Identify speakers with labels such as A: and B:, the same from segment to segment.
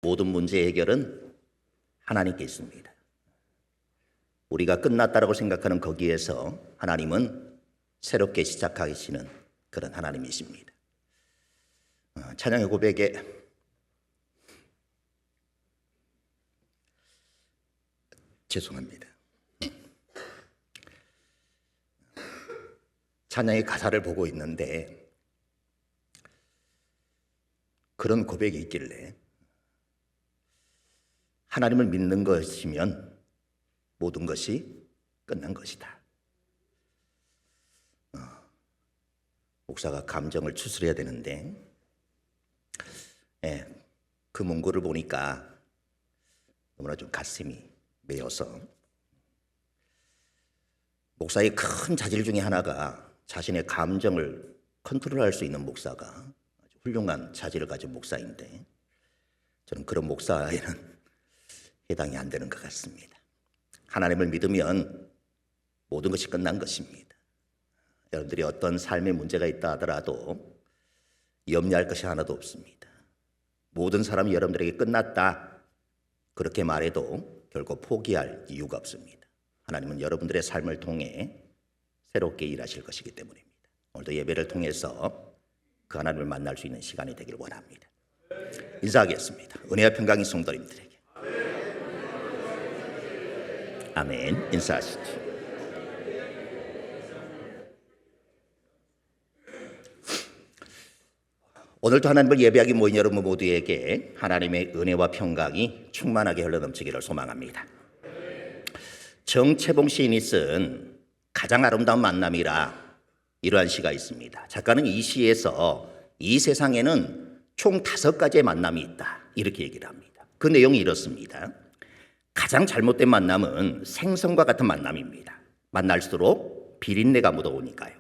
A: 모든 문제 해결은 하나님께 있습니다. 우리가 끝났다라고 생각하는 거기에서 하나님은 새롭게 시작하시는 그런 하나님이십니다. 찬양의 고백에 죄송합니다. 찬양의 가사를 보고 있는데 그런 고백이 있길래 하나님을 믿는 것이면 모든 것이 끝난 것이다. 목사가 감정을 추스려야 되는데 그 문구를 보니까 너무나 좀 가슴이 메어서 목사의 큰 자질 중에 하나가 자신의 감정을 컨트롤할 수 있는 목사가 아주 훌륭한 자질을 가진 목사인데 저는 그런 목사에는 해당이 안 되는 것 같습니다. 하나님을 믿으면 모든 것이 끝난 것입니다. 여러분들이 어떤 삶의 문제가 있다 하더라도 염려할 것이 하나도 없습니다. 모든 사람이 여러분들에게 끝났다 그렇게 말해도 결코 포기할 이유가 없습니다. 하나님은 여러분들의 삶을 통해 새롭게 일하실 것이기 때문입니다. 오늘도 예배를 통해서 그 하나님을 만날 수 있는 시간이 되길 원합니다. 인사하겠습니다. 은혜와 평강이 성도님들에게. 아멘. 인사하시죠. 오늘도 하나님을 예배하기 모인 여러분 모두에게 하나님의 은혜와 평강이 충만하게 흘러넘치기를 소망합니다. 정채봉 시인이 쓴 가장 아름다운 만남이라 이러한 시가 있습니다. 작가는 이 시에서 이 세상에는 총 5가지의 만남이 있다 이렇게 얘기를 합니다. 그 내용이 이렇습니다. 가장 잘못된 만남은 생선과 같은 만남입니다. 만날수록 비린내가 묻어오니까요.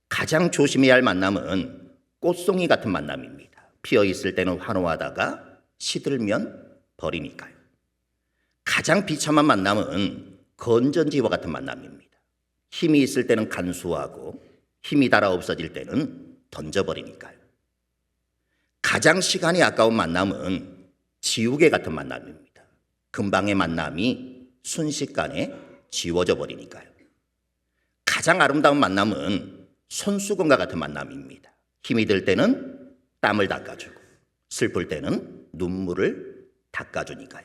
A: 가장 조심해야 할 만남은 꽃송이 같은 만남입니다. 피어 있을 때는 환호하다가 시들면 버리니까요. 가장 비참한 만남은 건전지와 같은 만남입니다. 힘이 있을 때는 간수하고 힘이 닳아 없어질 때는 던져버리니까요. 가장 시간이 아까운 만남은 지우개 같은 만남입니다. 금방의 만남이 순식간에 지워져 버리니까요. 가장 아름다운 만남은 손수건과 같은 만남입니다. 힘이 들 때는 땀을 닦아주고 슬플 때는 눈물을 닦아주니까요.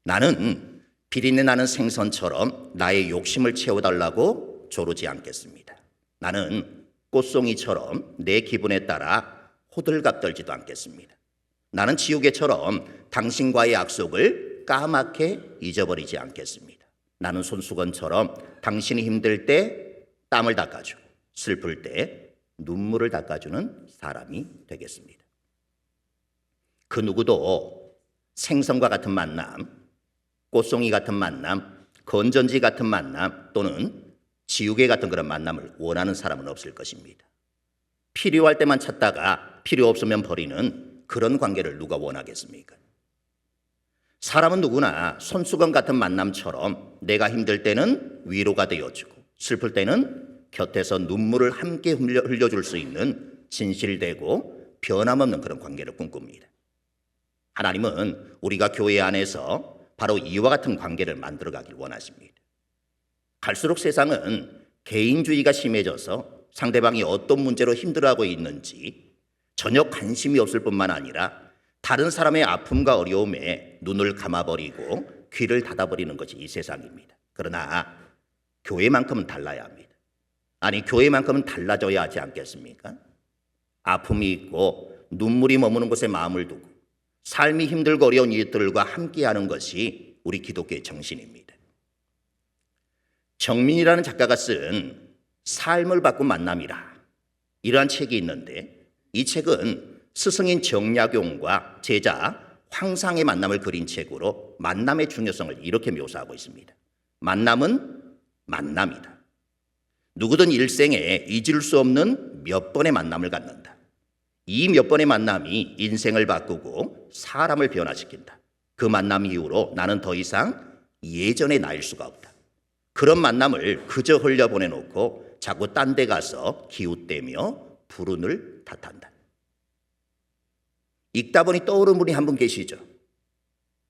A: 나는 비린내 나는 생선처럼 나의 욕심을 채워달라고 조르지 않겠습니다. 나는 꽃송이처럼 내 기분에 따라 호들갑 떨지도 않겠습니다. 나는 지우개처럼 당신과의 약속을 까맣게 잊어버리지 않겠습니다. 나는 손수건처럼 당신이 힘들 때 땀을 닦아주고 슬플 때 눈물을 닦아주는 사람이 되겠습니다. 그 누구도 생선과 같은 만남, 꽃송이 같은 만남, 건전지 같은 만남 또는 지우개 같은 그런 만남을 원하는 사람은 없을 것입니다. 필요할 때만 찾다가 필요 없으면 버리는 그런 관계를 누가 원하겠습니까? 사람은 누구나 손수건 같은 만남처럼 내가 힘들 때는 위로가 되어주고 슬플 때는 곁에서 눈물을 함께 흘려줄 수 있는 진실되고 변함없는 그런 관계를 꿈꿉니다. 하나님은 우리가 교회 안에서 바로 이와 같은 관계를 만들어가길 원하십니다. 갈수록 세상은 개인주의가 심해져서 상대방이 어떤 문제로 힘들어하고 있는지 전혀 관심이 없을 뿐만 아니라 다른 사람의 아픔과 어려움에 눈을 감아버리고 귀를 닫아버리는 것이 이 세상입니다. 그러나 교회만큼은 달라야 합니다. 아니, 교회만큼은 달라져야 하지 않겠습니까? 아픔이 있고 눈물이 머무는 곳에 마음을 두고 삶이 힘들고 어려운 이들과 함께하는 것이 우리 기독교의 정신입니다. 정민이라는 작가가 쓴 삶을 바꾼 만남이라 이러한 책이 있는데 이 책은 스승인 정약용과 제자 황상의 만남을 그린 책으로 만남의 중요성을 이렇게 묘사하고 있습니다. 만남은 만남이다. 누구든 일생에 잊을 수 없는 몇 번의 만남을 갖는다. 이 몇 번의 만남이 인생을 바꾸고 사람을 변화시킨다. 그 만남 이후로 나는 더 이상 예전의 나일 수가 없다. 그런 만남을 그저 흘려보내놓고 자꾸 딴 데 가서 기웃대며 불운을 탓한다. 읽다 보니 떠오르는 분이 한 분 계시죠.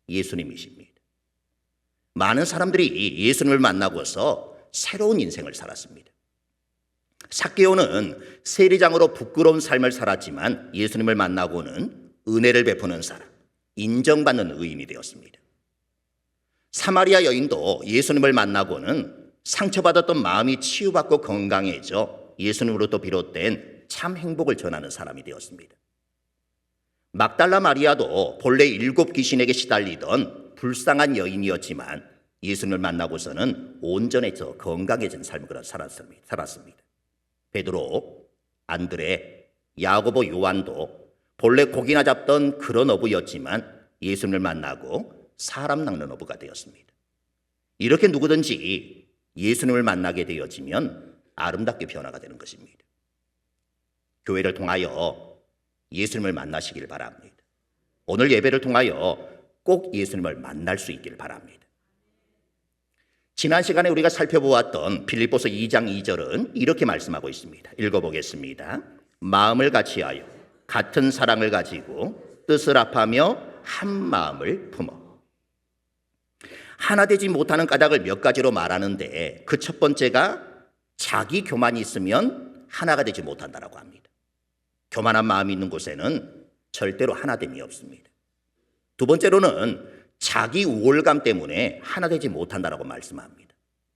A: 예수님이십니다. 많은 사람들이 예수님을 만나고서 새로운 인생을 살았습니다. 삭개오는 세리장으로 부끄러운 삶을 살았지만 예수님을 만나고는 은혜를 베푸는 사람, 인정받는 의인이 되었습니다. 사마리아 여인도 예수님을 만나고는 상처받았던 마음이 치유받고 건강해져 예수님으로부터 비롯된 참 행복을 전하는 사람이 되었습니다. 막달라 마리아도 본래 7 귀신에게 시달리던 불쌍한 여인이었지만 예수님을 만나고서는 온전해져 건강해진 삶을 살았습니다. 베드로, 안드레, 야고보, 요한도 본래 고기나 잡던 그런 어부였지만 예수님을 만나고 사람 낚는 어부가 되었습니다. 이렇게 누구든지 예수님을 만나게 되어지면 아름답게 변화가 되는 것입니다. 교회를 통하여 예수님을 만나시길 바랍니다. 오늘 예배를 통하여 꼭 예수님을 만날 수 있기를 바랍니다. 지난 시간에 우리가 살펴보았던 빌립보서 2장 2절은 이렇게 말씀하고 있습니다. 읽어보겠습니다. 마음을 같이하여 같은 사랑을 가지고 뜻을 합하며 한 마음을 품어. 하나 되지 못하는 까닭을 몇 가지로 말하는데 그 첫 번째가 자기 교만이 있으면 하나가 되지 못한다라고 합니다. 교만한 마음이 있는 곳에는 절대로 하나됨이 없습니다. 두 번째로는 자기 우월감 때문에 하나 되지 못한다라고 말씀합니다.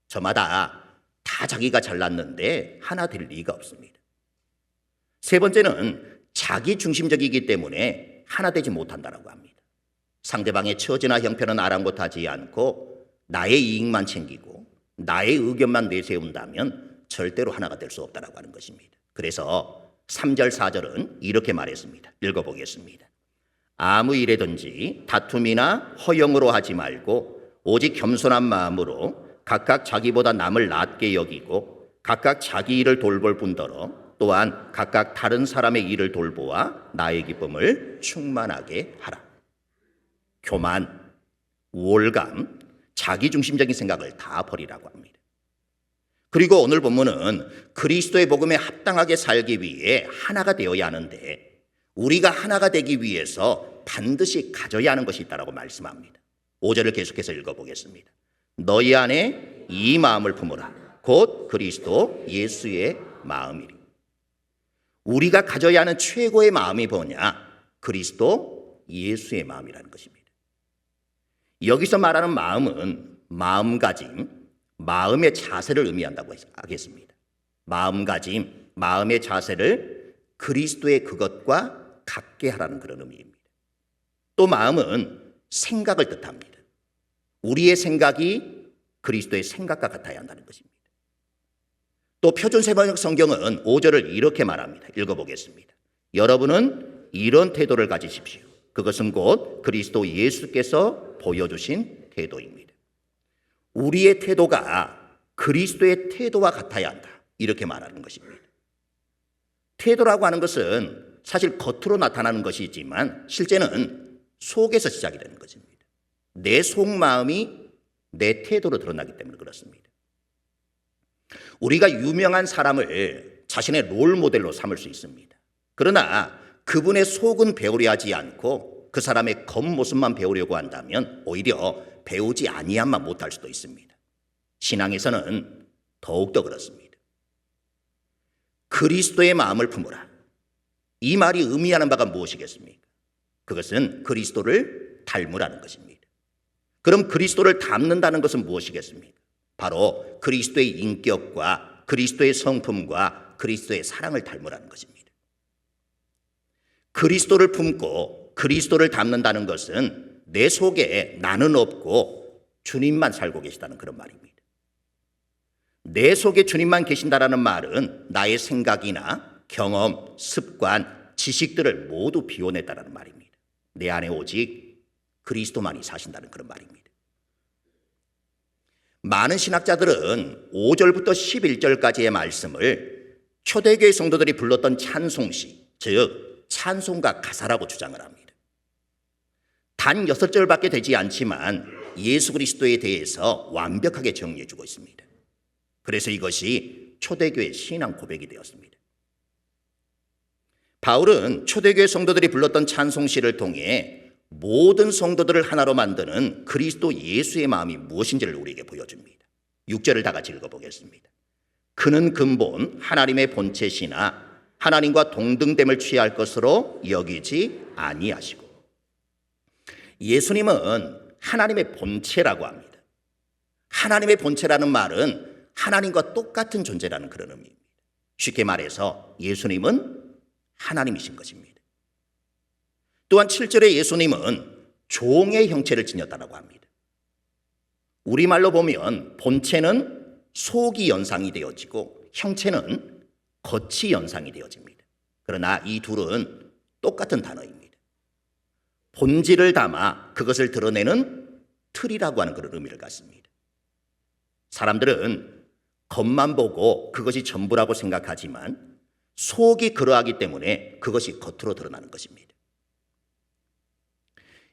A: 저마다 다 자기가 잘났는데 하나 될 리가 없습니다. 세 번째는 자기 중심적이기 때문에 하나 되지 못한다라고 합니다. 상대방의 처지나 형편은 아랑곳하지 않고 나의 이익만 챙기고 나의 의견만 내세운다면 절대로 하나가 될 수 없다라고 하는 것입니다. 그래서 3절 4절은 이렇게 말했습니다. 읽어보겠습니다. 아무 일에든지 다툼이나 허영으로 하지 말고 오직 겸손한 마음으로 각각 자기보다 남을 낮게 여기고 각각 자기 일을 돌볼 뿐더러 또한 각각 다른 사람의 일을 돌보아 나의 기쁨을 충만하게 하라. 교만, 우월감, 자기중심적인 생각을 다 버리라고 합니다. 그리고 오늘 본문은 그리스도의 복음에 합당하게 살기 위해 하나가 되어야 하는데 우리가 하나가 되기 위해서 반드시 가져야 하는 것이 있다고 말씀합니다. 5절을 계속해서 읽어보겠습니다. 너희 안에 이 마음을 품으라. 곧 그리스도 예수의 마음이리. 우리가 가져야 하는 최고의 마음이 뭐냐? 그리스도 예수의 마음이라는 것입니다. 여기서 말하는 마음은 마음가짐, 마음의 자세를 의미한다고 하겠습니다. 마음가짐, 마음의 자세를 그리스도의 그것과 같게 하라는 그런 의미입니다. 또 마음은 생각을 뜻합니다. 우리의 생각이 그리스도의 생각과 같아야 한다는 것입니다. 또 표준세번역 성경은 5절을 이렇게 말합니다. 읽어보겠습니다. 여러분은 이런 태도를 가지십시오. 그것은 곧 그리스도 예수께서 보여주신 태도입니다. 우리의 태도가 그리스도의 태도와 같아야 한다. 이렇게 말하는 것입니다. 태도라고 하는 것은 사실 겉으로 나타나는 것이지만 실제는 속에서 시작이 되는 것입니다. 내 속마음이 내 태도로 드러나기 때문에 그렇습니다. 우리가 유명한 사람을 자신의 롤 모델로 삼을 수 있습니다. 그러나 그분의 속은 배우려 하지 않고 그 사람의 겉모습만 배우려고 한다면 오히려 배우지 아니함만 못할 수도 있습니다. 신앙에서는 더욱더 그렇습니다. 그리스도의 마음을 품으라. 이 말이 의미하는 바가 무엇이겠습니까? 그것은 그리스도를 닮으라는 것입니다. 그럼 그리스도를 닮는다는 것은 무엇이겠습니까? 바로 그리스도의 인격과 그리스도의 성품과 그리스도의 사랑을 닮으라는 것입니다. 그리스도를 품고 그리스도를 닮는다는 것은 내 속에 나는 없고 주님만 살고 계시다는 그런 말입니다. 내 속에 주님만 계신다라는 말은 나의 생각이나 경험, 습관, 지식들을 모두 비워냈다는 말입니다. 내 안에 오직 그리스도만이 사신다는 그런 말입니다. 많은 신학자들은 5절부터 11절까지의 말씀을 초대교회 성도들이 불렀던 찬송시, 즉 찬송가 가사라고 주장을 합니다. 단 6절밖에 되지 않지만 예수 그리스도에 대해서 완벽하게 정리해 주고 있습니다. 그래서 이것이 초대교회 신앙 고백이 되었습니다. 바울은 초대교회 성도들이 불렀던 찬송시를 통해 모든 성도들을 하나로 만드는 그리스도 예수의 마음이 무엇인지를 우리에게 보여줍니다. 6절을 다 같이 읽어보겠습니다. 그는 근본 하나님의 본체시나 하나님과 동등됨을 취할 것으로 여기지 아니하시고. 예수님은 하나님의 본체라고 합니다. 하나님의 본체라는 말은 하나님과 똑같은 존재라는 그런 의미입니다. 쉽게 말해서 예수님은 하나님이신 것입니다. 또한 7절에 예수님은 종의 형체를 지녔다고 합니다. 우리말로 보면 본체는 속이 연상이 되어지고 형체는 겉이 연상이 되어집니다. 그러나 이 둘은 똑같은 단어입니다. 본질을 담아 그것을 드러내는 틀이라고 하는 그런 의미를 갖습니다. 사람들은 겉만 보고 그것이 전부라고 생각하지만 속이 그러하기 때문에 그것이 겉으로 드러나는 것입니다.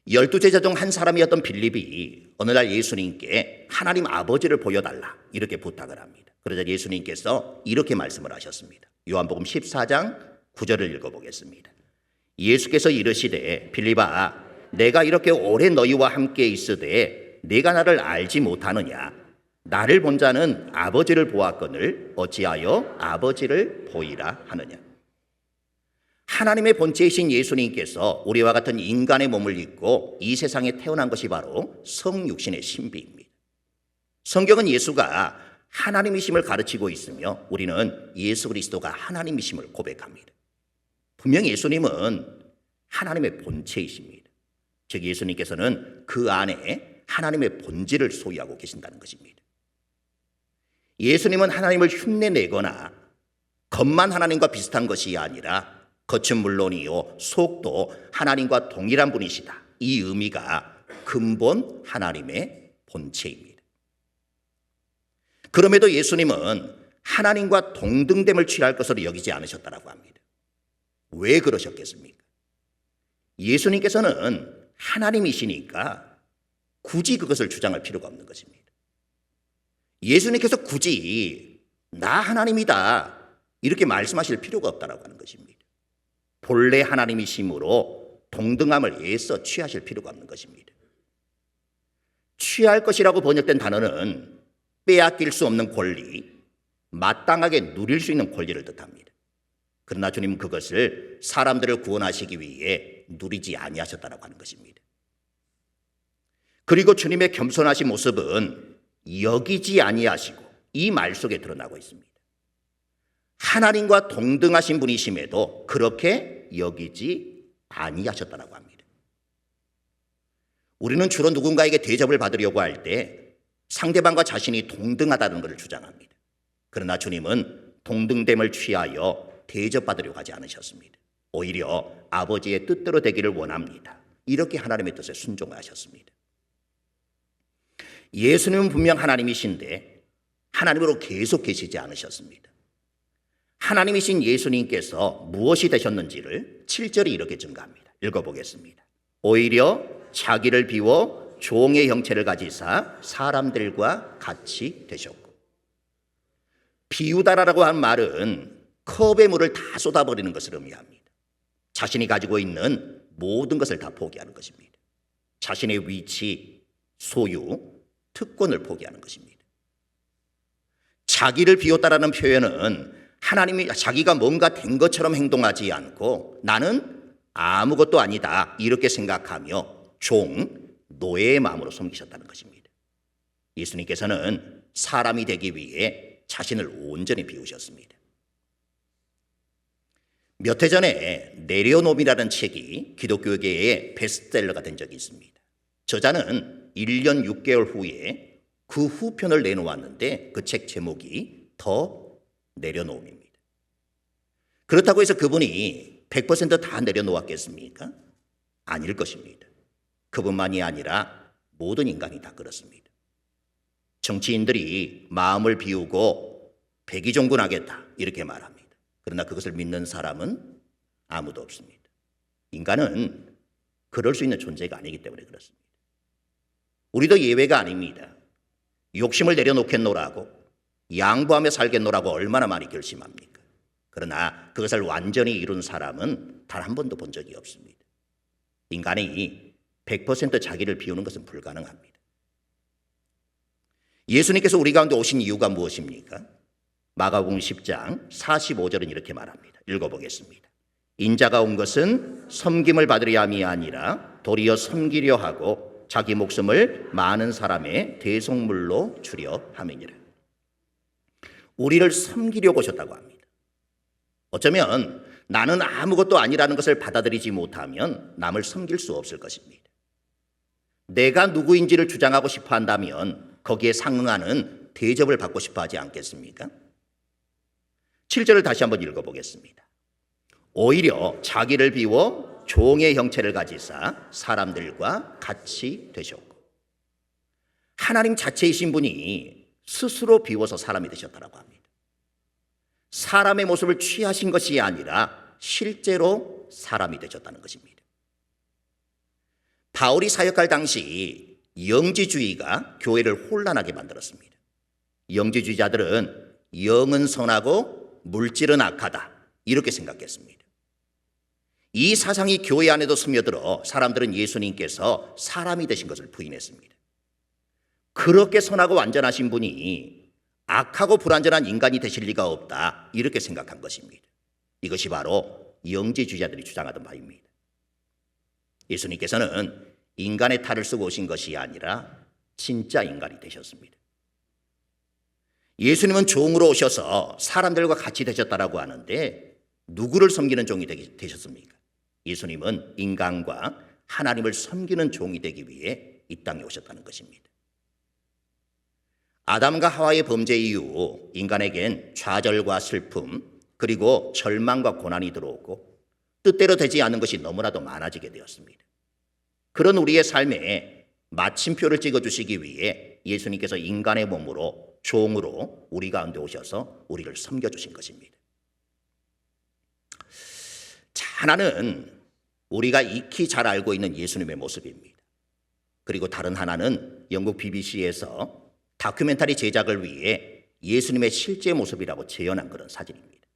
A: 12제자 중 한 사람이었던 빌립이 어느 날 예수님께 하나님 아버지를 보여달라 이렇게 부탁을 합니다. 그러자 예수님께서 이렇게 말씀을 하셨습니다. 요한복음 14장 9절을 읽어보겠습니다. 예수께서 이르시되 빌립아 내가 이렇게 오래 너희와 함께 있으되 네가 나를 알지 못하느냐. 나를 본 자는 아버지를 보았거늘 어찌하여 아버지를 보이라 하느냐. 하나님의 본체이신 예수님께서 우리와 같은 인간의 몸을 입고 이 세상에 태어난 것이 바로 성육신의 신비입니다. 성경은 예수가 하나님이심을 가르치고 있으며 우리는 예수 그리스도가 하나님이심을 고백합니다. 분명히 예수님은 하나님의 본체이십니다. 즉 예수님께서는 그 안에 하나님의 본질을 소유하고 계신다는 것입니다. 예수님은 하나님을 흉내내거나 겉만 하나님과 비슷한 것이 아니라 겉은 물론이요 속도 하나님과 동일한 분이시다. 이 의미가 근본 하나님의 본체입니다. 그럼에도 예수님은 하나님과 동등됨을 취할 것으로 여기지 않으셨다고 합니다. 왜 그러셨겠습니까? 예수님께서는 하나님이시니까 굳이 그것을 주장할 필요가 없는 것입니다. 예수님께서 굳이 나 하나님이다 이렇게 말씀하실 필요가 없다라고 하는 것입니다. 본래 하나님이심으로 동등함을 애써 취하실 필요가 없는 것입니다. 취할 것이라고 번역된 단어는 빼앗길 수 없는 권리, 마땅하게 누릴 수 있는 권리를 뜻합니다. 그러나 주님은 그것을 사람들을 구원하시기 위해 누리지 아니하셨다라고 하는 것입니다. 그리고 주님의 겸손하신 모습은 여기지 아니하시고 이 말 속에 드러나고 있습니다. 하나님과 동등하신 분이심에도 그렇게 여기지 아니하셨다라고 합니다. 우리는 주로 누군가에게 대접을 받으려고 할 때 상대방과 자신이 동등하다는 것을 주장합니다. 그러나 주님은 동등됨을 취하여 대접받으려고 하지 않으셨습니다. 오히려 아버지의 뜻대로 되기를 원합니다. 이렇게 하나님의 뜻에 순종하셨습니다. 예수님은 분명 하나님이신데 하나님으로 계속 계시지 않으셨습니다. 하나님이신 예수님께서 무엇이 되셨는지를 7절이 이렇게 증가합니다. 읽어보겠습니다. 오히려 자기를 비워 종의 형체를 가지사 사람들과 같이 되셨고. 비우다라고 한 말은 컵의 물을 다 쏟아버리는 것을 의미합니다. 자신이 가지고 있는 모든 것을 다 포기하는 것입니다. 자신의 위치, 소유, 특권을 포기하는 것입니다. 자기를 비웠다라는 표현은 하나님이 자기가 뭔가 된 것처럼 행동하지 않고 나는 아무것도 아니다 이렇게 생각하며 노예의 마음으로 섬기셨다는 것입니다. 예수님께서는 사람이 되기 위해 자신을 온전히 비우셨습니다. 몇 해 전에 내려놓음이라는 책이 기독교계의 베스트셀러가 된 적이 있습니다. 저자는 1년 6개월 후에 그 후편을 내놓았는데 그 책 제목이 더 내려놓음입니다. 그렇다고 해서 그분이 100% 다 내려놓았겠습니까? 아닐 것입니다. 그분만이 아니라 모든 인간이 다 그렇습니다. 정치인들이 마음을 비우고 백의종군하겠다 이렇게 말합니다. 그러나 그것을 믿는 사람은 아무도 없습니다. 인간은 그럴 수 있는 존재가 아니기 때문에 그렇습니다. 우리도 예외가 아닙니다. 욕심을 내려놓겠노라고 양보하며 살겠노라고 얼마나 많이 결심합니까? 그러나 그것을 완전히 이룬 사람은 단 한 번도 본 적이 없습니다. 인간이 100% 자기를 비우는 것은 불가능합니다. 예수님께서 우리 가운데 오신 이유가 무엇입니까? 마가복음 10장 45절은 이렇게 말합니다. 읽어보겠습니다. 인자가 온 것은 섬김을 받으려 함이 아니라 도리어 섬기려 하고 자기 목숨을 많은 사람의 대속물로 주려 함이니라. 우리를 섬기려고 오셨다고 합니다. 어쩌면 나는 아무것도 아니라는 것을 받아들이지 못하면 남을 섬길 수 없을 것입니다. 내가 누구인지를 주장하고 싶어 한다면 거기에 상응하는 대접을 받고 싶어 하지 않겠습니까? 7절을 다시 한번 읽어보겠습니다. 오히려 자기를 비워 종의 형체를 가지사 사람들과 같이 되셨고, 하나님 자체이신 분이 스스로 비워서 사람이 되셨다고 합니다. 사람의 모습을 취하신 것이 아니라 실제로 사람이 되셨다는 것입니다. 바울이 사역할 당시 영지주의가 교회를 혼란하게 만들었습니다. 영지주의자들은 영은 선하고 물질은 악하다, 이렇게 생각했습니다. 이 사상이 교회 안에도 스며들어 사람들은 예수님께서 사람이 되신 것을 부인했습니다. 그렇게 선하고 완전하신 분이 악하고 불완전한 인간이 되실 리가 없다, 이렇게 생각한 것입니다. 이것이 바로 영지주의자들이 주장하던 바입니다. 예수님께서는 인간의 탈을 쓰고 오신 것이 아니라 진짜 인간이 되셨습니다. 예수님은 종으로 오셔서 사람들과 같이 되셨다라고 하는데 누구를 섬기는 종이 되셨습니까? 예수님은 인간과 하나님을 섬기는 종이 되기 위해 이 땅에 오셨다는 것입니다. 아담과 하와의 범죄 이후 인간에겐 좌절과 슬픔, 그리고 절망과 고난이 들어오고 뜻대로 되지 않는 것이 너무나도 많아지게 되었습니다. 그런 우리의 삶에 마침표를 찍어주시기 위해 예수님께서 인간의 몸으로, 종으로 우리 가운데 오셔서 우리를 섬겨주신 것입니다. 자, 하나는 우리가 익히 잘 알고 있는 예수님의 모습입니다. 그리고 다른 하나는 영국 BBC에서 다큐멘터리 제작을 위해 예수님의 실제 모습이라고 재현한 그런 사진입니다.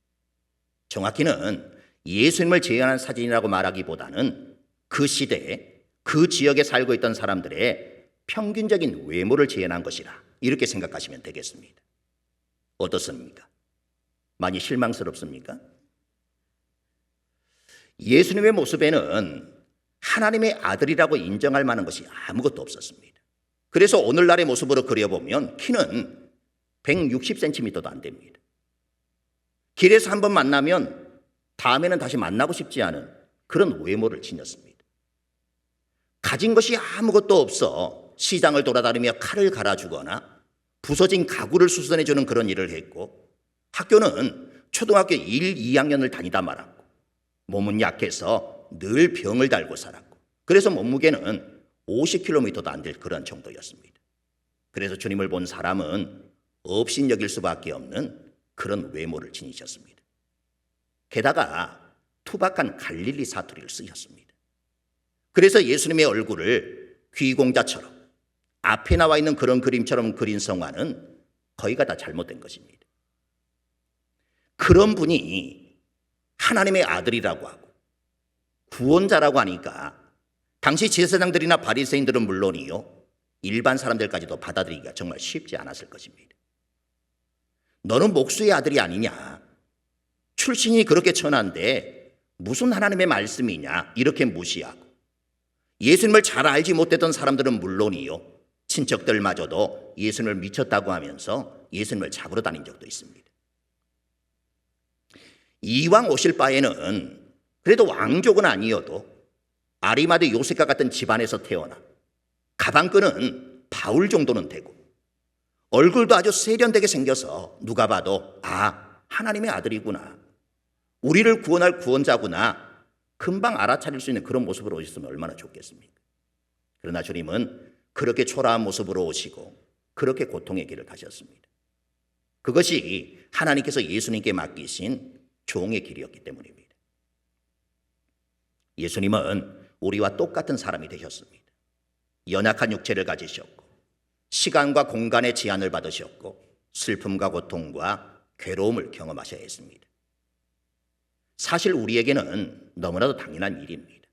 A: 정확히는 예수님을 재현한 사진이라고 말하기보다는 그 시대에 그 지역에 살고 있던 사람들의 평균적인 외모를 재현한 것이라, 이렇게 생각하시면 되겠습니다. 어떻습니까? 많이 실망스럽습니까? 예수님의 모습에는 하나님의 아들이라고 인정할 만한 것이 아무것도 없었습니다. 그래서 오늘날의 모습으로 그려보면 키는 160cm도 안 됩니다. 길에서 한번 만나면 다음에는 다시 만나고 싶지 않은 그런 외모를 지녔습니다. 가진 것이 아무것도 없어 시장을 돌아다니며 칼을 갈아주거나 부서진 가구를 수선해주는 그런 일을 했고, 학교는 초등학교 1, 2학년을 다니다 말았고, 몸은 약해서 늘 병을 달고 살았고, 그래서 몸무게는 50kg도 안 될 그런 정도였습니다. 그래서 주님을 본 사람은 업신 여길 수밖에 없는 그런 외모를 지니셨습니다. 게다가 투박한 갈릴리 사투리를 쓰셨습니다. 그래서 예수님의 얼굴을 귀공자처럼 앞에 나와 있는 그런 그림처럼 그린 성화는 거의가 다 잘못된 것입니다. 그런 분이 하나님의 아들이라고 하고 구원자라고 하니까 당시 제사장들이나 바리새인들은 물론이요, 일반 사람들까지도 받아들이기가 정말 쉽지 않았을 것입니다. 너는 목수의 아들이 아니냐, 출신이 그렇게 천한데 무슨 하나님의 말씀이냐, 이렇게 무시하고, 예수님을 잘 알지 못했던 사람들은 물론이요, 친척들마저도 예수님을 미쳤다고 하면서 예수님을 잡으러 다닌 적도 있습니다. 이왕 오실 바에는 그래도 왕족은 아니어도 아리마대 요셉과 같은 집안에서 태어나 가방끈은 바울 정도는 되고 얼굴도 아주 세련되게 생겨서 누가 봐도 하나님의 아들이구나, 우리를 구원할 구원자구나, 금방 알아차릴 수 있는 그런 모습으로 오셨으면 얼마나 좋겠습니까? 그러나 주님은 그렇게 초라한 모습으로 오시고 그렇게 고통의 길을 가셨습니다. 그것이 하나님께서 예수님께 맡기신 종의 길이었기 때문입니다. 예수님은 우리와 똑같은 사람이 되셨습니다. 연약한 육체를 가지셨고 시간과 공간의 제한을 받으셨고 슬픔과 고통과 괴로움을 경험하셔야 했습니다. 사실 우리에게는 너무나도 당연한 일입니다.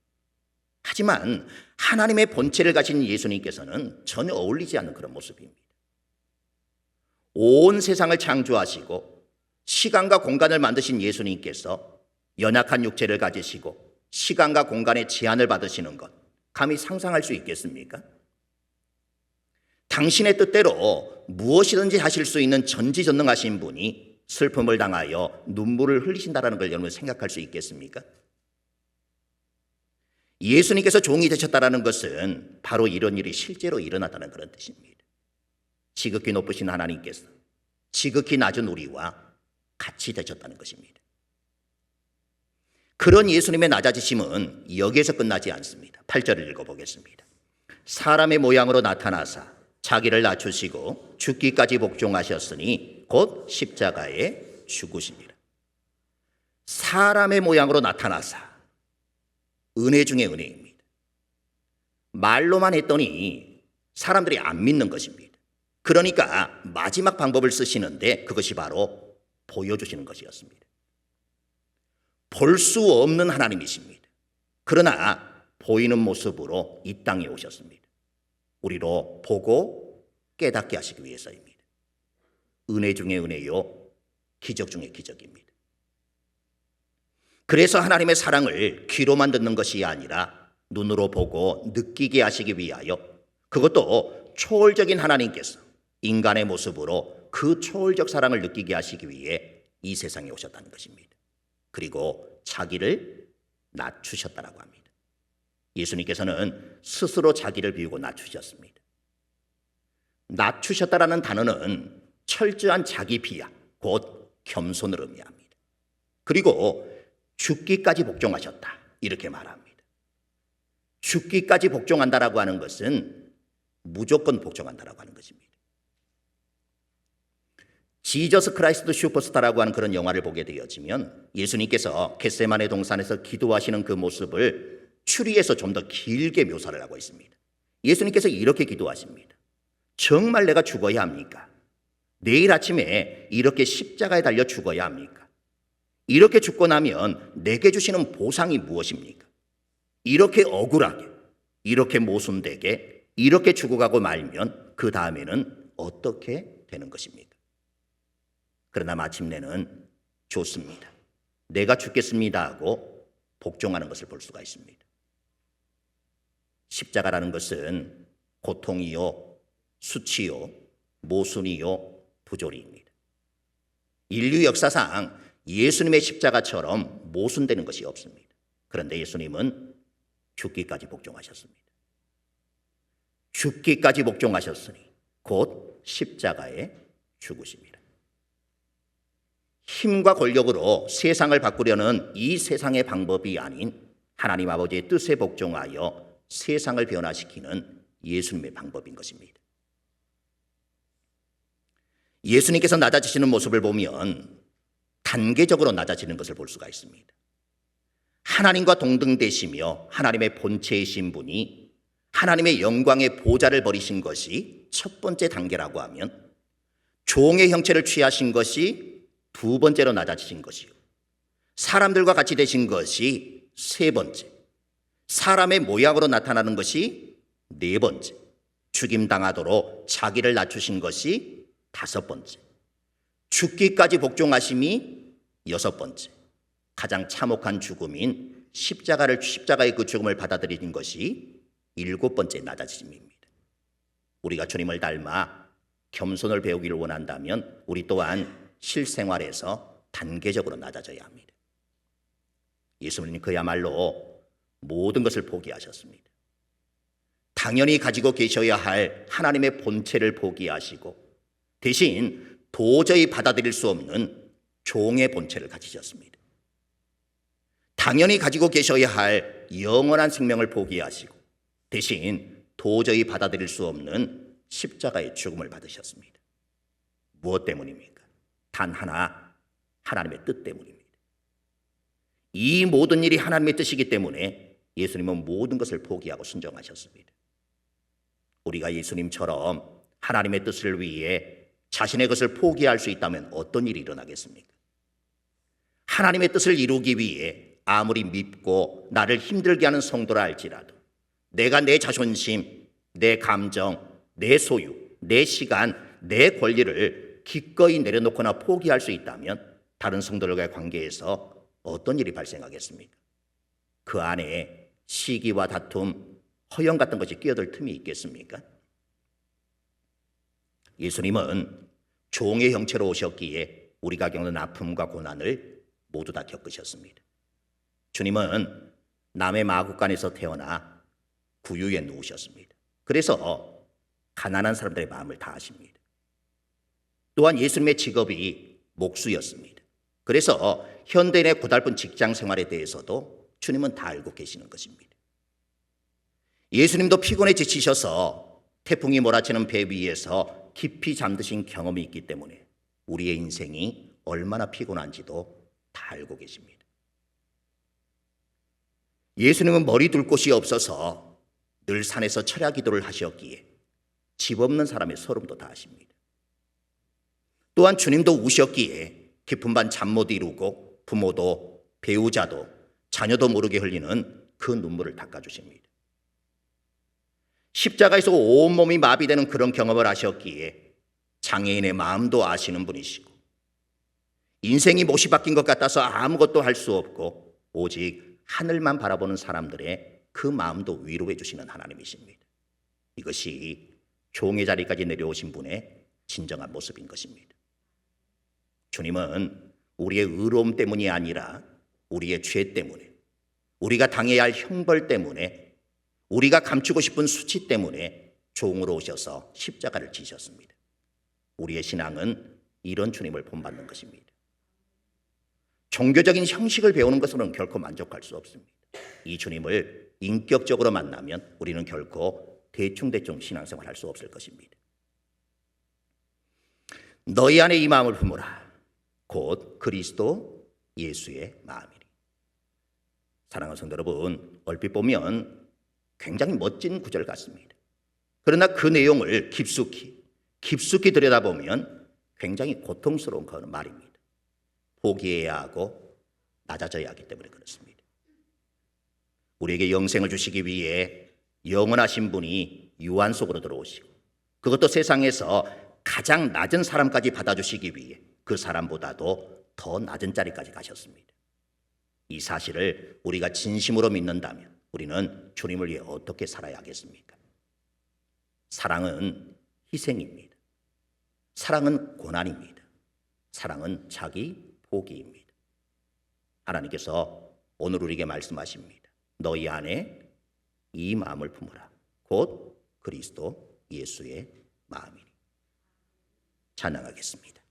A: 하지만 하나님의 본체를 가진 예수님께서는 전혀 어울리지 않는 그런 모습입니다. 온 세상을 창조하시고 시간과 공간을 만드신 예수님께서 연약한 육체를 가지시고 시간과 공간의 제한을 받으시는 것, 감히 상상할 수 있겠습니까? 당신의 뜻대로 무엇이든지 하실 수 있는 전지전능하신 분이 슬픔을 당하여 눈물을 흘리신다는 걸 여러분 생각할 수 있겠습니까? 예수님께서 종이 되셨다는 것은 바로 이런 일이 실제로 일어났다는 그런 뜻입니다. 지극히 높으신 하나님께서 지극히 낮은 우리와 같이 되셨다는 것입니다. 그런 예수님의 낮아지심은 여기에서 끝나지 않습니다. 8절을 읽어보겠습니다. 사람의 모양으로 나타나사 자기를 낮추시고 죽기까지 복종하셨으니 곧 십자가에 죽으시니라. 사람의 모양으로 나타나사, 은혜 중에 은혜입니다. 말로만 했더니 사람들이 안 믿는 것입니다. 그러니까 마지막 방법을 쓰시는데 그것이 바로 보여주시는 것이었습니다. 볼 수 없는 하나님이십니다. 그러나 보이는 모습으로 이 땅에 오셨습니다. 우리로 보고 깨닫게 하시기 위해서입니다. 은혜 중에 은혜요, 기적 중에 기적입니다. 그래서 하나님의 사랑을 귀로만 듣는 것이 아니라 눈으로 보고 느끼게 하시기 위하여, 그것도 초월적인 하나님께서 인간의 모습으로 그 초월적 사랑을 느끼게 하시기 위해 이 세상에 오셨다는 것입니다. 그리고 자기를 낮추셨다라고 합니다. 예수님께서는 스스로 자기를 비우고 낮추셨습니다. 낮추셨다라는 단어는 철저한 자기 비하, 곧 겸손을 의미합니다. 그리고 죽기까지 복종하셨다, 이렇게 말합니다. 죽기까지 복종한다라고 하는 것은 무조건 복종한다라고 하는 것입니다. 지저스 크라이스트 슈퍼스타라고 하는 그런 영화를 보게 되어지면 예수님께서 겟세마네 동산에서 기도하시는 그 모습을 추리해서 좀 더 길게 묘사를 하고 있습니다. 예수님께서 이렇게 기도하십니다. 정말 내가 죽어야 합니까? 내일 아침에 이렇게 십자가에 달려 죽어야 합니까? 이렇게 죽고 나면 내게 주시는 보상이 무엇입니까? 이렇게 억울하게, 이렇게 모순되게, 이렇게 죽어가고 말면 그 다음에는 어떻게 되는 것입니까? 그러나 마침내는 좋습니다, 내가 죽겠습니다 하고 복종하는 것을 볼 수가 있습니다. 십자가라는 것은 고통이요, 수치요, 모순이요, 부조리입니다. 인류 역사상 예수님의 십자가처럼 모순되는 것이 없습니다. 그런데 예수님은 죽기까지 복종하셨습니다. 죽기까지 복종하셨으니 곧 십자가에 죽으십니다. 힘과 권력으로 세상을 바꾸려는 이 세상의 방법이 아닌 하나님 아버지의 뜻에 복종하여 세상을 변화시키는 예수님의 방법인 것입니다. 예수님께서 낮아지시는 모습을 보면 단계적으로 낮아지는 것을 볼 수가 있습니다. 하나님과 동등되시며 하나님의 본체이신 분이 하나님의 영광의 보좌를 버리신 것이 첫 번째 단계라고 하면, 종의 형체를 취하신 것이 두 번째로 낮아지신 것이요, 사람들과 같이 되신 것이 세 번째, 사람의 모양으로 나타나는 것이 네 번째, 죽임당하도록 자기를 낮추신 것이 다섯 번째, 죽기까지 복종하심이 여섯 번째, 가장 참혹한 죽음인 십자가의 그 죽음을 받아들이는 것이 일곱 번째 낮아짐입니다. 우리가 주님을 닮아 겸손을 배우기를 원한다면 우리 또한 실생활에서 단계적으로 낮아져야 합니다. 예수님 그야말로 모든 것을 포기하셨습니다. 당연히 가지고 계셔야 할 하나님의 본체를 포기하시고 대신 도저히 받아들일 수 없는 종의 본체를 가지셨습니다. 당연히 가지고 계셔야 할 영원한 생명을 포기하시고 대신 도저히 받아들일 수 없는 십자가의 죽음을 받으셨습니다. 무엇 때문입니까? 단 하나, 하나님의 뜻 때문입니다. 이 모든 일이 하나님의 뜻이기 때문에 예수님은 모든 것을 포기하고 순종하셨습니다. 우리가 예수님처럼 하나님의 뜻을 위해 자신의 것을 포기할 수 있다면 어떤 일이 일어나겠습니까? 하나님의 뜻을 이루기 위해 아무리 밉고 나를 힘들게 하는 성도라 할지라도 내가 내 자존심, 내 감정, 내 소유, 내 시간, 내 권리를 기꺼이 내려놓거나 포기할 수 있다면 다른 성도들과의 관계에서 어떤 일이 발생하겠습니까? 그 안에 시기와 다툼, 허영 같은 것이 끼어들 틈이 있겠습니까? 예수님은 종의 형체로 오셨기에 우리가 겪는 아픔과 고난을 모두 다 겪으셨습니다. 주님은 남의 마구간에서 태어나 구유에 누우셨습니다. 그래서 가난한 사람들의 마음을 다 아십니다. 또한 예수님의 직업이 목수였습니다. 그래서 현대인의 고달픈 직장 생활에 대해서도 주님은 다 알고 계시는 것입니다. 예수님도 피곤해 지치셔서 태풍이 몰아치는 배 위에서 깊이 잠드신 경험이 있기 때문에 우리의 인생이 얼마나 피곤한지도 다 알고 계십니다. 예수님은 머리 둘 곳이 없어서 늘 산에서 철야 기도를 하셨기에 집 없는 사람의 서름도 다 아십니다. 또한 주님도 우셨기에 깊은 밤 잠 못 이루고 부모도 배우자도 자녀도 모르게 흘리는 그 눈물을 닦아주십니다. 십자가에서 온몸이 마비되는 그런 경험을 하셨기에 장애인의 마음도 아시는 분이시고 인생이 못이 바뀐 것 같아서 아무것도 할 수 없고 오직 하늘만 바라보는 사람들의 그 마음도 위로해 주시는 하나님이십니다. 이것이 종의 자리까지 내려오신 분의 진정한 모습인 것입니다. 주님은 우리의 의로움 때문이 아니라 우리의 죄 때문에, 우리가 당해야 할 형벌 때문에, 우리가 감추고 싶은 수치 때문에 종으로 오셔서 십자가를 지셨습니다. 우리의 신앙은 이런 주님을 본받는 것입니다. 종교적인 형식을 배우는 것으로는 결코 만족할 수 없습니다. 이 주님을 인격적으로 만나면 우리는 결코 대충대충 신앙생활 할 수 없을 것입니다. 너희 안에 이 마음을 품으라. 곧 그리스도 예수의 마음이니. 사랑하는 성도 여러분, 얼핏 보면 굉장히 멋진 구절 같습니다. 그러나 그 내용을 깊숙이 들여다보면 굉장히 고통스러운 그런 말입니다. 포기해야 하고 낮아져야 하기 때문에 그렇습니다. 우리에게 영생을 주시기 위해 영원하신 분이 유한 속으로 들어오시고 그것도 세상에서 가장 낮은 사람까지 받아주시기 위해 그 사람보다도 더 낮은 자리까지 가셨습니다. 이 사실을 우리가 진심으로 믿는다면 우리는 주님을 위해 어떻게 살아야 하겠습니까? 사랑은 희생입니다. 사랑은 고난입니다. 사랑은 자기 포기입니다. 하나님께서 오늘 우리에게 말씀하십니다. 너희 안에 이 마음을 품으라. 곧 그리스도 예수의 마음이니. 찬양하겠습니다.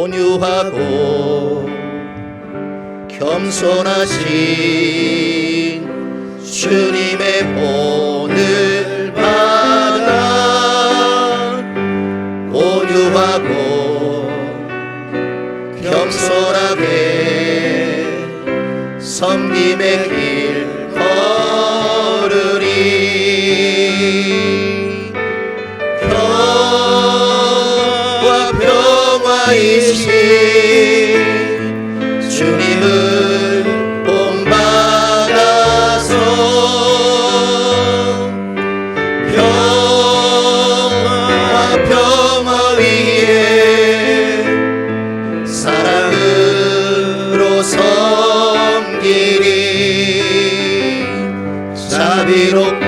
A: 온유하고 겸손하신 주님의 본을 받아 온유하고 겸손하게 섬김의 길 걸으리. 평화 평화이신 주님을 본받아서 평화 위에 사랑으로 섬기리. 자비롭고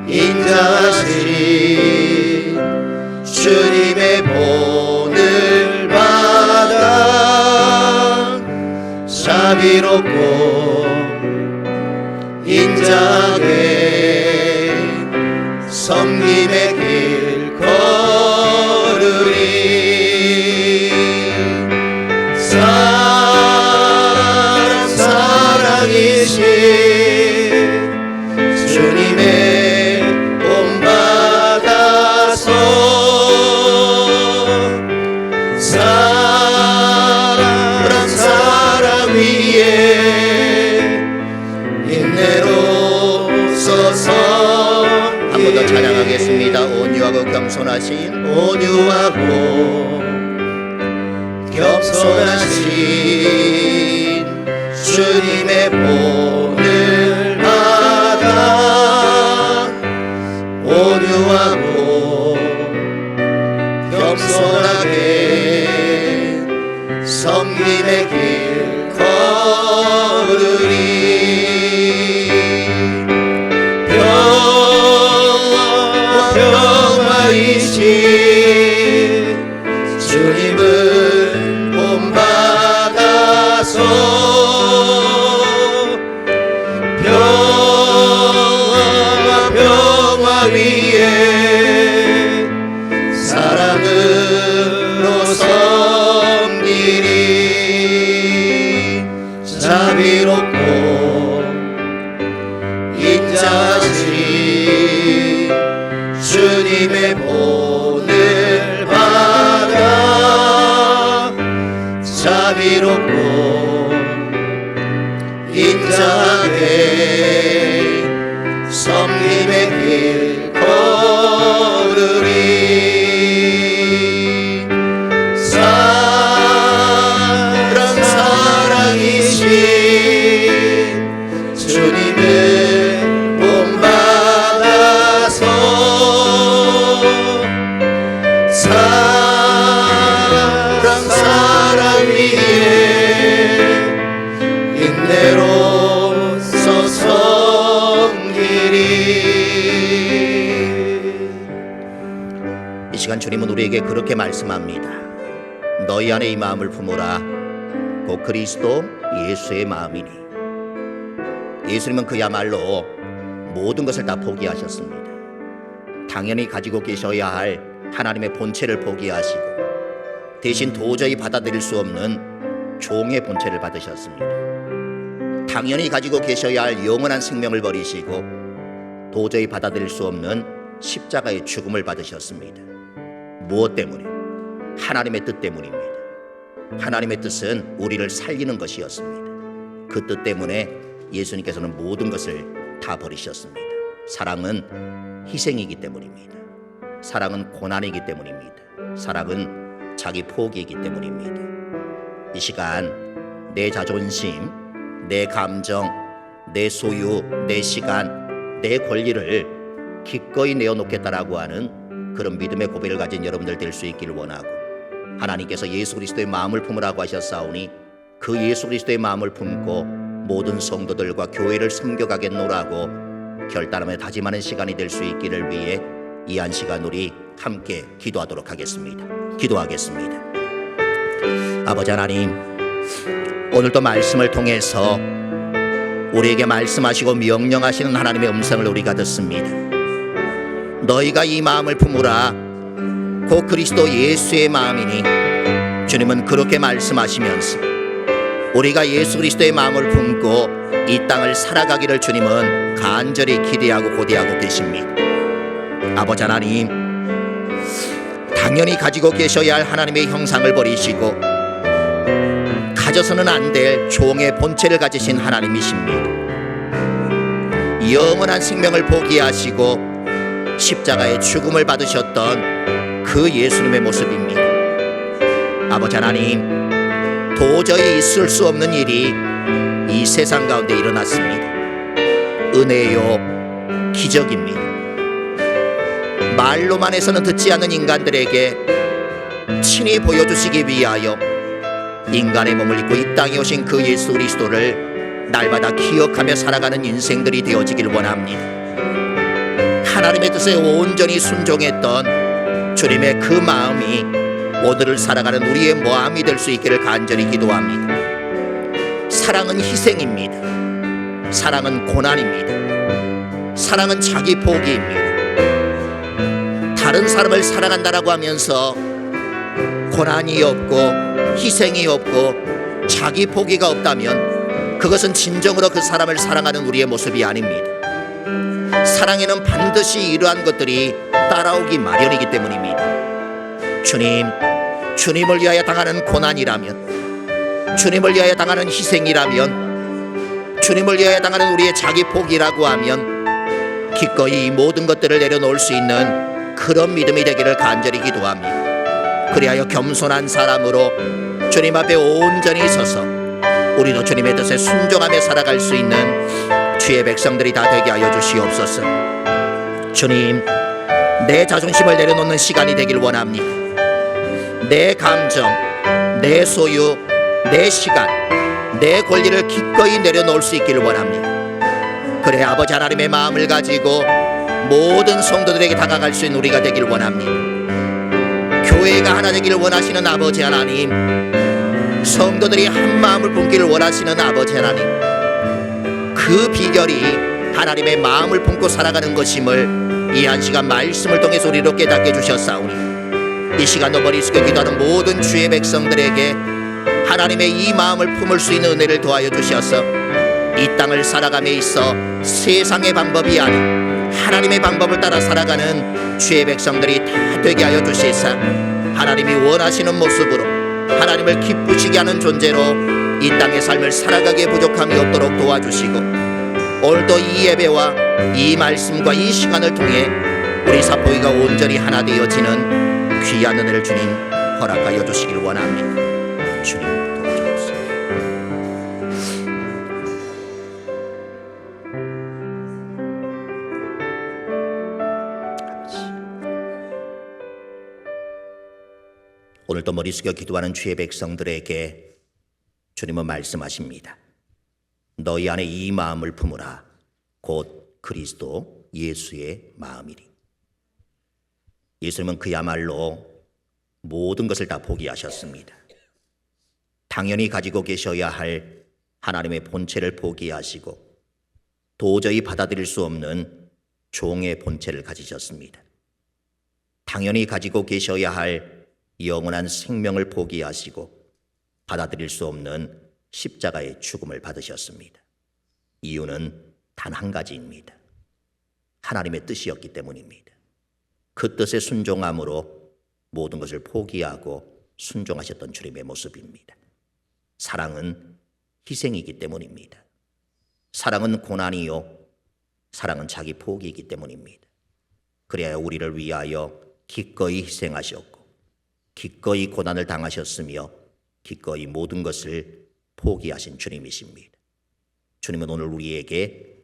A: 인자하신 주님의 본을 받아 자비롭고 인자하게 섬김의 길 걸으리. 사랑이신 주님의 본받아서 사랑 위에 겸손하신
B: 온유하고 겸손하신 주님의 본을 받아 온유하고 겸손하게 섬김의 길 걸으리. 평화이신 주님을 본받아서 평화 위에 사랑으로 섬기리. 자비롭고 인자하신 주님의 본을 받아 자비롭고 인자하게 섬김의 길 걸으리. 사랑이신 주님을 본받아서 사랑 위에 인내로서 섬기리.
A: 이 시간 주님은 우리에게 그렇게 말씀합니다. 너희 안에 이 마음을 품으라. 곧 그리스도 예수의 마음이니. 예수님은 그야말로 모든 것을 다 포기하셨습니다. 당연히 가지고 계셔야 할 하나님의 본체를 포기하시고 대신 도저히 받아들일 수 없는 종의 본체를 받으셨습니다. 당연히 가지고 계셔야 할 영원한 생명을 버리시고 도저히 받아들일 수 없는 십자가의 죽음을 받으셨습니다. 무엇 때문에? 하나님의 뜻 때문입니다. 하나님의 뜻은 우리를 살리는 것이었습니다. 그 뜻 때문에 예수님께서는 모든 것을 다 버리셨습니다. 사랑은 희생이기 때문입니다. 사랑은 고난이기 때문입니다. 사랑은 자기 포기이기 때문입니다. 이 시간 내 자존심, 내 감정, 내 소유, 내 시간, 내 권리를 기꺼이 내어놓겠다라고 하는 그런 믿음의 고백을 가진 여러분들 될 수 있기를 원하고, 하나님께서 예수 그리스도의 마음을 품으라고 하셨사오니 그 예수 그리스도의 마음을 품고 모든 성도들과 교회를 섬겨가겠노라고 결단하며 다짐하는 시간이 될 수 있기를 위해 이 한 시간 우리 함께 기도하도록 하겠습니다. 기도하겠습니다. 아버지 하나님, 오늘도 말씀을 통해서 우리에게 말씀하시고 명령하시는 하나님의 음성을 우리가 듣습니다. 너희가 이 마음을 품으라. 곧 그리스도 예수의 마음이니. 주님은 그렇게 말씀하시면서 우리가 예수 그리스도의 마음을 품고 이 땅을 살아가기를 주님은 간절히 기대하고 고대하고 계십니다. 아버지 하나님, 당연히 가지고 계셔야 할 하나님의 형상을 버리시고 가져서는 안 될 종의 본체를 가지신 하나님이십니다. 영원한 생명을 포기하시고 십자가의 죽음을 받으셨던 그 예수님의 모습입니다. 아버지 하나님, 도저히 있을 수 없는 일이 이 세상 가운데 일어났습니다. 은혜요, 기적입니다. 말로만 해서는 듣지 않는 인간들에게 친히 보여주시기 위하여 인간의 몸을 입고 이 땅에 오신 그 예수 그리스도를 날마다 기억하며 살아가는 인생들이 되어지길 원합니다. 하나님의 뜻에 온전히 순종했던 주님의 그 마음이 오늘을 살아가는 우리의 모함이 될 수 있기를 간절히 기도합니다. 사랑은 희생입니다. 사랑은 고난입니다. 사랑은 자기 포기입니다. 다른 사람을 사랑한다라고 하면서 고난이 없고 희생이 없고 자기 포기가 없다면 그것은 진정으로 그 사람을 사랑하는 우리의 모습이 아닙니다. 사랑에는 반드시 이러한 것들이 따라오기 마련이기 때문입니다. 주님을 위하여 당하는 고난이라면, 주님을 위하여 당하는 희생이라면, 주님을 위하여 당하는 우리의 자기 포기라고 하면 기꺼이 이 모든 것들을 내려놓을 수 있는 그런 믿음이 되기를 간절히 기도합니다. 그리하여 겸손한 사람으로 주님 앞에 온전히 서서 우리도 주님의 뜻에 순종하며 살아갈 수 있는 주의 백성들이 다 되게 하여 주시옵소서. 주님, 내 자존심을 내려놓는 시간이 되길 원합니다. 내 감정, 내 소유, 내 시간, 내 권리를 기꺼이 내려놓을 수 있기를 원합니다. 그래 아버지 하나님의 마음을 가지고 모든 성도들에게 다가갈 수 있는 우리가 되길 원합니다. 교회가 하나 되기를 원하시는 아버지 하나님, 성도들이 한 마음을 품기를 원하시는 아버지 하나님, 그 비결이 하나님의 마음을 품고 살아가는 것임을 이 한 시간 말씀을 통해서 우리로 깨닫게 주셨사오니 이 시간도 머리 숙여 기도하는 모든 주의 백성들에게 하나님의 이 마음을 품을 수 있는 은혜를 도하여 주셔서 이 땅을 살아감에 있어 세상의 방법이 아닌 하나님의 방법을 따라 살아가는 주의 백성들이 다 되게 하여 주시사 하나님이 원하시는 모습으로 하나님을 기쁘시게 하는 존재로 이 땅의 삶을 살아가기에 부족함이 없도록 도와주시고 오늘도 이 예배와 이 말씀과 이 시간을 통해 우리 사포이가 온전히 하나 되어지는 귀한 은혜를 주님 허락하여 주시길 원합니다. 주님 도와주옵소서. 오늘도 머리 숙여 기도하는 주의 백성들에게 주님은 말씀하십니다. 너희 안에 이 마음을 품으라. 곧 그리스도 예수의 마음이리. 예수님은 그야말로 모든 것을 다 포기하셨습니다. 당연히 가지고 계셔야 할 하나님의 본체를 포기하시고 도저히 받아들일 수 없는 종의 본체를 가지셨습니다. 당연히 가지고 계셔야 할 영원한 생명을 포기하시고 받아들일 수 없는 십자가의 죽음을 받으셨습니다. 이유는 단 한 가지입니다. 하나님의 뜻이었기 때문입니다. 그 뜻에 순종함으로 모든 것을 포기하고 순종하셨던 주님의 모습입니다. 사랑은 희생이기 때문입니다. 사랑은 고난이요, 사랑은 자기 포기이기 때문입니다. 그래야 우리를 위하여 기꺼이 희생하셨고 기꺼이 고난을 당하셨으며 기꺼이 모든 것을 포기하신 주님이십니다. 주님은 오늘 우리에게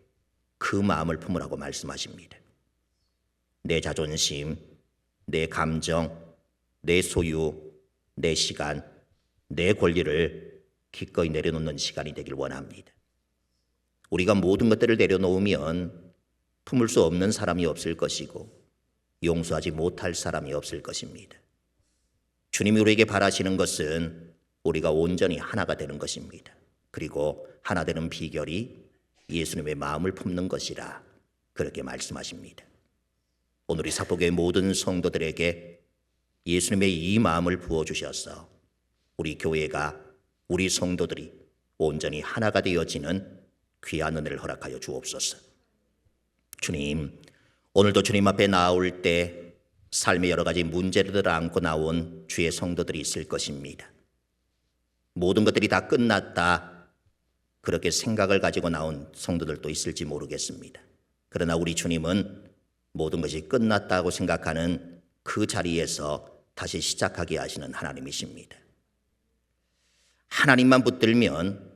A: 그 마음을 품으라고 말씀하십니다. 내 자존심, 내 감정, 내 소유, 내 시간, 내 권리를 기꺼이 내려놓는 시간이 되길 원합니다. 우리가 모든 것들을 내려놓으면 품을 수 없는 사람이 없을 것이고 용서하지 못할 사람이 없을 것입니다. 주님이 우리에게 바라시는 것은 우리가 온전히 하나가 되는 것입니다. 그리고 하나 되는 비결이 예수님의 마음을 품는 것이라 그렇게 말씀하십니다. 오늘 이 사포교회 모든 성도들에게 예수님의 이 마음을 부어주셔서 우리 교회가, 우리 성도들이 온전히 하나가 되어지는 귀한 은혜를 허락하여 주옵소서. 주님, 오늘도 주님 앞에 나올 때 삶의 여러 가지 문제들을 안고 나온 주의 성도들이 있을 것입니다. 모든 것들이 다 끝났다, 그렇게 생각을 가지고 나온 성도들도 있을지 모르겠습니다. 그러나 우리 주님은 모든 것이 끝났다고 생각하는 그 자리에서 다시 시작하게 하시는 하나님이십니다. 하나님만 붙들면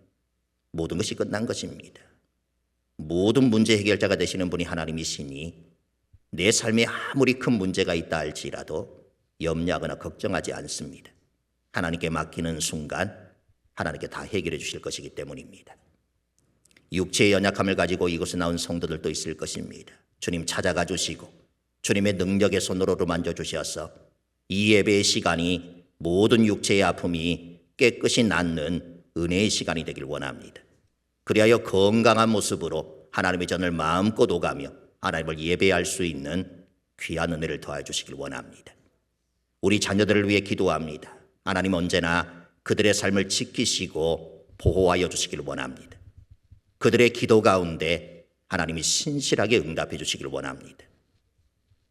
A: 모든 것이 끝난 것입니다. 모든 문제 해결자가 되시는 분이 하나님이시니 내 삶에 아무리 큰 문제가 있다 할지라도 염려하거나 걱정하지 않습니다. 하나님께 맡기는 순간 하나님께 다 해결해 주실 것이기 때문입니다. 육체의 연약함을 가지고 이곳에 나온 성도들도 있을 것입니다. 주님 찾아가 주시고 주님의 능력의 손으로 만져주셔서 이 예배의 시간이 모든 육체의 아픔이 깨끗이 낫는 은혜의 시간이 되길 원합니다. 그리하여 건강한 모습으로 하나님의 전을 마음껏 오가며 하나님을 예배할 수 있는 귀한 은혜를 더해 주시길 원합니다. 우리 자녀들을 위해 기도합니다. 하나님 언제나 그들의 삶을 지키시고 보호하여 주시길 원합니다. 그들의 기도 가운데 하나님이 신실하게 응답해 주시길 원합니다.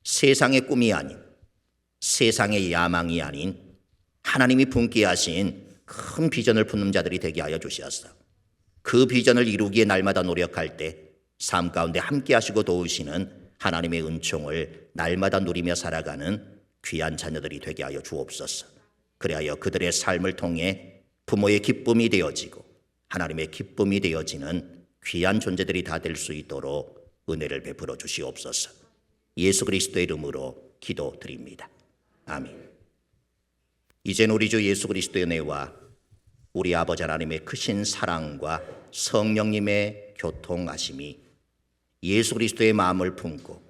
A: 세상의 꿈이 아닌, 세상의 야망이 아닌 하나님이 품게 하신 큰 비전을 품는 자들이 되게 하여 주시옵소서. 그 비전을 이루기에 날마다 노력할 때 삶 가운데 함께 하시고 도우시는 하나님의 은총을 날마다 누리며 살아가는 귀한 자녀들이 되게 하여 주옵소서. 그리하여 그들의 삶을 통해 부모의 기쁨이 되어지고 하나님의 기쁨이 되어지는 귀한 존재들이 다 될 수 있도록 은혜를 베풀어 주시옵소서. 예수 그리스도의 이름으로 기도드립니다. 아멘. 이제는 우리 주 예수 그리스도의 은혜와 우리 아버지 하나님의 크신 사랑과 성령님의 교통하심이 예수 그리스도의 마음을 품고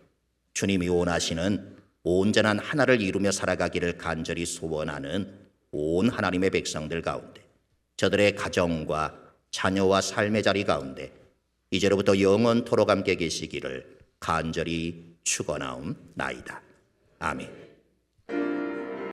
A: 주님이 원하시는 온전한 하나를 이루며 살아가기를 간절히 소원하는 온 하나님의 백성들 가운데 저들의 가정과 자녀와 삶의 자리 가운데 이제로부터 영원토록 함께 계시기를 간절히 축원하옵나이다. 아멘.